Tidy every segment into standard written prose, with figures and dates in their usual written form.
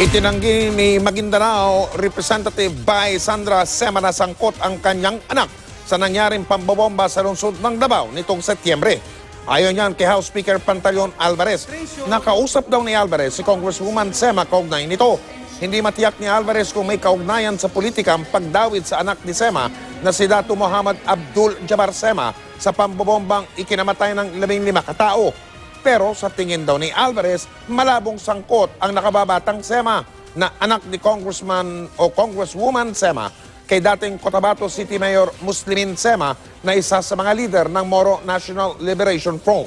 Itinanggi ni Maguindanao Representative Bay Sandra Sema na sangkot ang kanyang anak sa nangyaring pambobomba sa lungsod ng Davao nitong Setyembre. Ayon yan kay House Speaker Pantaleon Alvarez. Nakausap daw ni Alvarez si Congresswoman Sema kaugnay nito. Hindi matiyak ni Alvarez kung may kaugnayan sa politika ang pagdawit sa anak ni Sema na si Dato Muhammad Abdul Jabbar Sema sa pambobombang ikinamatay ng 15 katao. Pero sa tingin daw ni Alvarez, malabong sangkot ang nakababatang Sema na anak ni Congressman o Congresswoman Sema kay dating Cotabato City Mayor Muslimin Sema na isa sa mga leader ng Moro National Liberation Front.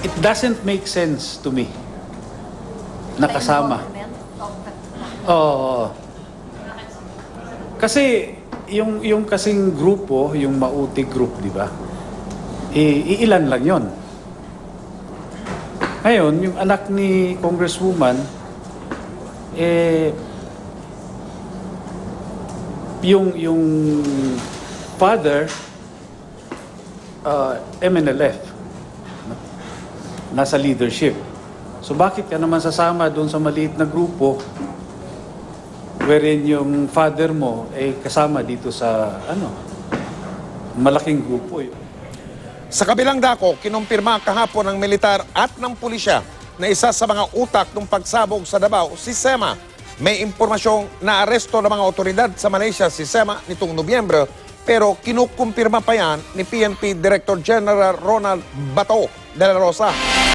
It doesn't make sense to me. Nakasama. Oo. Kasi yung kasing grupo, yung Mauti group, di ba? Iilan lang 'yon. Ngayon, yung anak ni Congresswoman, yung father, MNLF, nasa leadership. So bakit ka naman sasama doon sa maliit na grupo wherein yung father mo ay kasama dito sa malaking grupo? Sa kabilang dako, kinumpirma kahapon ng militar at ng pulisya na isa sa mga utak ng pagsabog sa Davao, si Sema. May impormasyong naaresto ng mga otoridad sa Malaysia si Sema nitong Nobyembre, pero kinukumpirma pa yan ni PNP Director General Ronald Bato de la Rosa.